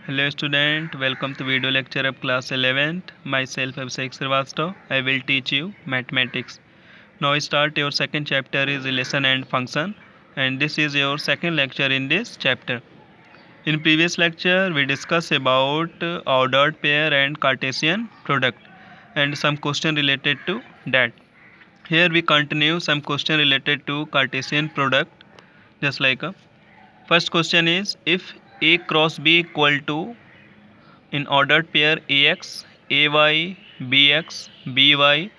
Hello student, welcome to video lecture of class 11th. Myself Abhishek Srivastava. I will teach you mathematics. Now start your second chapter is relation and function, and this is your second lecture in this chapter. In previous lecture we discussed about ordered pair and Cartesian product and some question related to that. Here we continue some question related to Cartesian product just like first question is if A cross B equal to in ordered pair ax ay bx by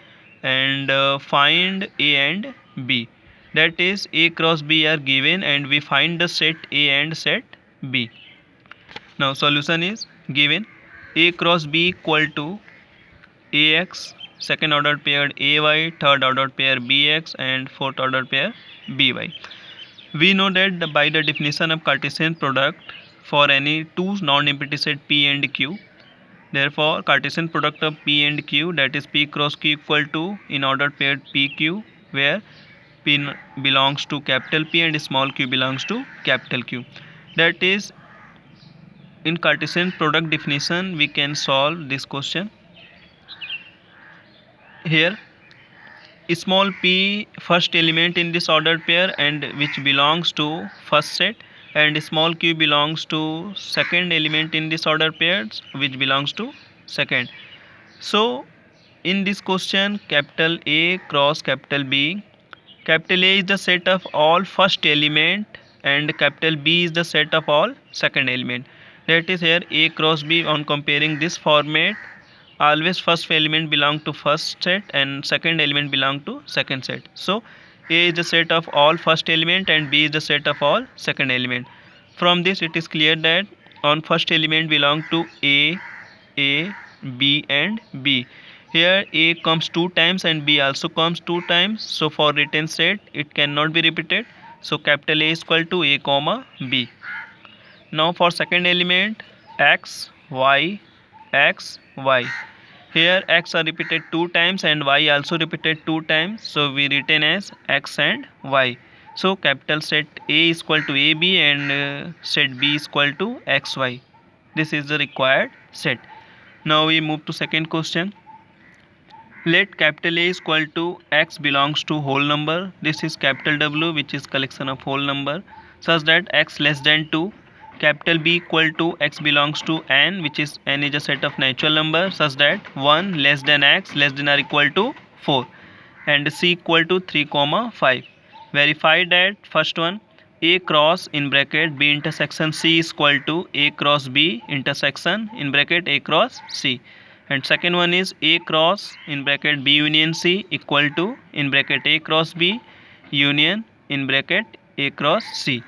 and find a and b, that is a cross b are given and we find the set a and set b. Now solution is given a cross b equal to ax second order pair ay, third order pair bx and fourth order pair by. We know that by the definition of Cartesian product for any two non-empty set p and q. Therefore, Cartesian product of P and Q, that is P cross Q equal to in ordered pair PQ, where P belongs to capital P and small q belongs to capital Q. That is, in Cartesian product definition, we can solve this question. Here, small p first element in this ordered pair and which belongs to first set, and small q belongs to second element in this ordered pairs which belongs to second. So in this question, capital A cross capital B, capital A is the set of all first element and capital B is the set of all second element. That is here A cross B. On comparing this format, always first element belong to first set and second element belong to second set. So A is the set of all first element and B is the set of all second element. From this it is clear that on first element belong to A, B and B. Here A comes two times and B also comes two times. So for written set it cannot be repeated. So capital A is equal to A comma B. Now for second element x, y, x, y. Here x are repeated two times and y also repeated two times. So we written as x and y. So capital set A is equal to AB and set B is equal to xy. This is the required set. Now we move to second question. Let capital A is equal to x belongs to whole number. This is capital W which is collection of whole number such that x less than 2. Capital B equal to x belongs to n, which is n is a set of natural number such that 1 less than x less than or equal to 4 and c equal to 3 comma 5. Verify that first one a cross in bracket b intersection c is equal to a cross b intersection in bracket a cross c, and second one is a cross in bracket b union c equal to in bracket a cross b union in bracket a cross c.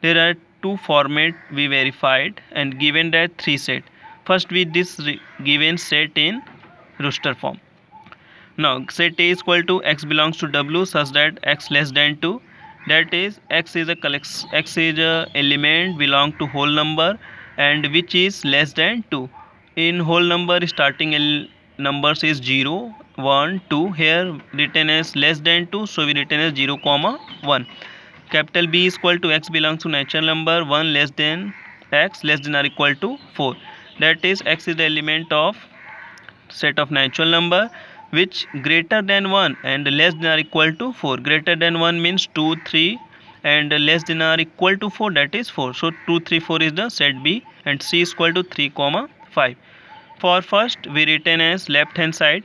There are two format we verified and given that three set. First with this given set in roster form. Now set A is equal to x belongs to W such that x less than 2, that is x is a element belong to whole number and which is less than 2. In whole number starting numbers is 0, 1, 2. Here written as less than 2, so we written as 0 comma 1. Capital B is equal to x belongs to natural number 1 less than x less than or equal to 4, that is x is the element of set of natural number which greater than 1 and less than or equal to 4. Greater than 1 means 2, 3 and less than or equal to 4, that is 4. So 2, 3, 4 is the set B and C is equal to 3 comma 5. For first we written as left hand side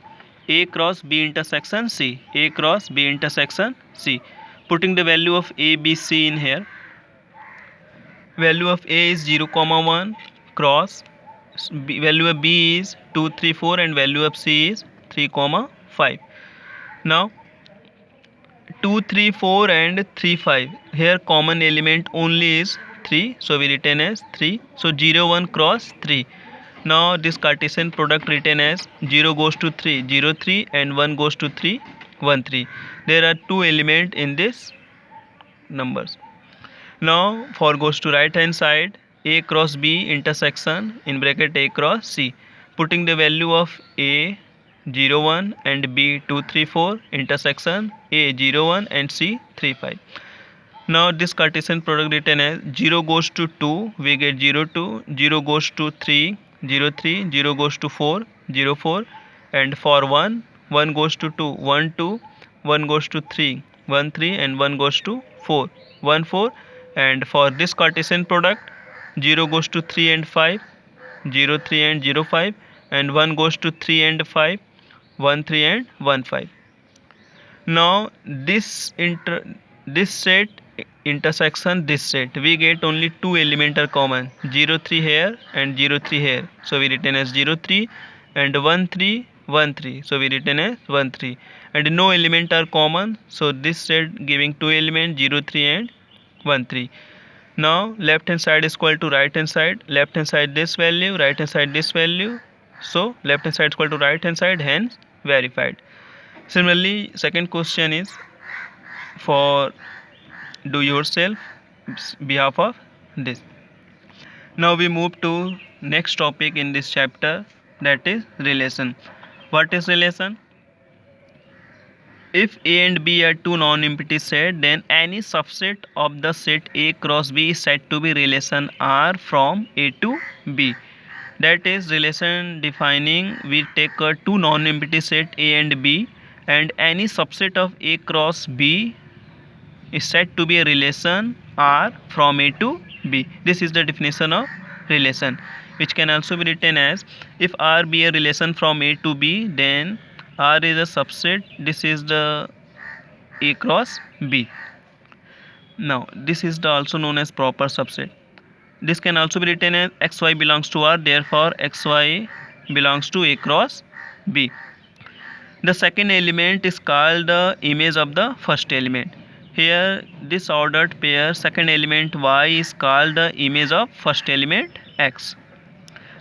A cross B intersection C, A cross B intersection C. Putting the value of A, B, C in here. Value of A is 0 comma 1 cross, value of B is 2, 3, 4 and value of C is 3 comma 5. Now 2, 3, 4 and 3, 5. Here common element only is 3, so we written as 3. So 0, 1 cross 3. Now this Cartesian product written as 0 goes to 3, 0, 3 and 1 goes to 3, 1, 3. There are two elements in this numbers. Now for goes to right hand side A cross B intersection in bracket A cross C. Putting the value of A 0, 1 and B 2, 3, 4 intersection A 0, 1 and C 3, 5. Now this Cartesian product written as 0 goes to 2, we get 0 2, 0 goes to 3, 0 3, 0 goes to 4, 0 4, and for 1, 1 goes to 2, 1 2, 1 goes to 3, 1 3, and 1 goes to 4, 1 4, and for this Cartesian product 0 goes to 3 and 5, 0 3 and 0 5, and 1 goes to 3 and 5, 1 3 and 1 5. Now this set intersection this set, we get only two element are common, 0 3 here and 0 3 here, so we written as 0 3, and 1 3 1 3, so we written as 1 3, and no element are common, so this set giving two element 0 3 and 1 3. Now left hand side is equal to right hand side, left hand side this value, right hand side this value, so left hand side is equal to right hand side, hence verified. Similarly, second question is for do yourself behalf of this. Now we move to next topic in this chapter, that is relation. What is relation? If A and B are two non-empty sets, then any subset of the set A cross B is said to be relation R from A to B. That is relation defining, we take two non-empty set A and B, and any subset of A cross B is said to be a relation R from A to B. This is the definition of relation, which can also be written as, if R be a relation from A to B, then R is a subset, this is the A cross B. Now this is the also known as proper subset. This can also be written as xy belongs to R, therefore xy belongs to A cross B. The second element is called the image of the first element. Here this ordered pair second element y is called the image of first element x.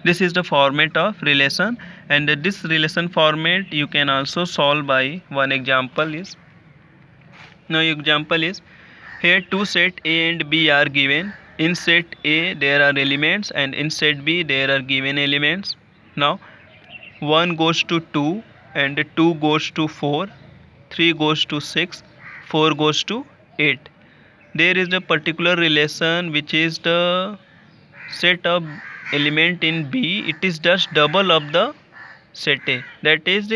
This is the format of relation, and this relation format you can also solve by one example is, now example is, here two set A and B are given. In set A there are elements and in set B there are given elements. Now 1 goes to 2 and 2 goes to 4, 3 goes to 6, 4 goes to 8. There is a particular relation which is the set of element in B, it is just double of the set A. That is,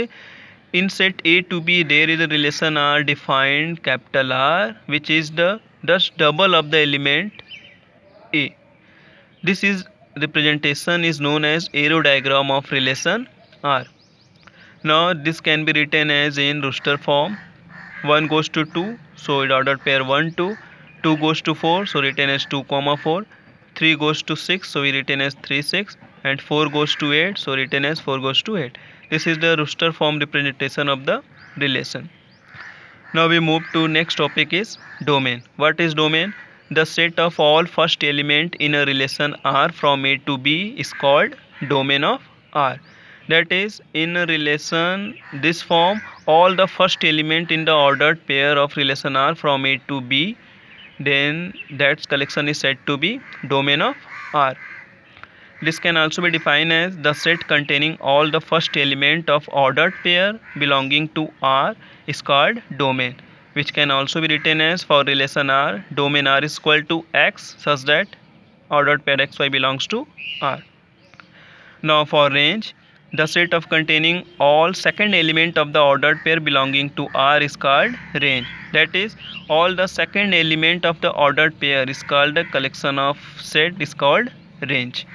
in set A to B there is a relation R defined capital R, which is the just double of the element A. This is representation is known as arrow diagram of relation R. Now this can be written as in roster form. 1 goes to 2, so it ordered pair 1 2, 2 goes to 4, so written as 2 comma 4, 3 goes to 6, so we written as 3 6, and 4 goes to 8, so written as 4 goes to 8. This is the roster form representation of the relation. Now we move to next topic is domain. What is domain? The set of all first element in a relation R from A to B is called domain of R. That is, in a relation this form, all the first element in the ordered pair of relation R from A to B, then that collection is said to be domain of R. This can also be defined as the set containing all the first element of ordered pair belonging to R is called domain, which can also be written as, for relation R, domain R is equal to X such that ordered pair XY belongs to R. Now for range, the set of containing all second element of the ordered pair belonging to R is called range. That is, all the second element of the ordered pair is called a collection of set is called range.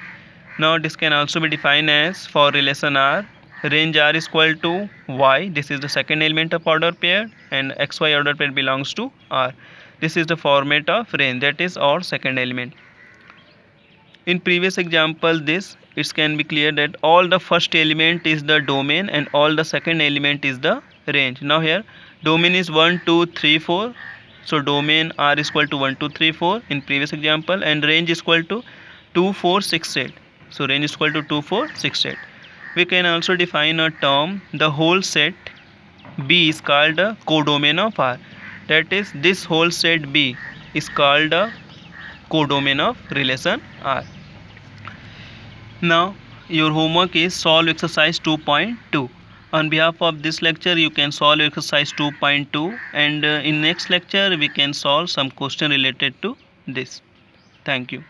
Now this can also be defined as, for relation R, range R is equal to Y, this is the second element of ordered pair, and XY ordered pair belongs to R. This is the format of range, that is our second element. In previous example this, it can be clear that all the first element is the domain and all the second element is the range. Now here domain is 1 2 3 4, so domain R is equal to 1 2 3 4 in previous example, and range is equal to 2 4 6 8, so range is equal to 2 4 6 8. We can also define a term, the whole set B is called a codomain of R. That is, this whole set B is called a codomain of relation R. Now your homework is solve exercise 2.2. On behalf of this lecture, you can solve exercise 2.2, and in next lecture we can solve some question related to this. Thank you.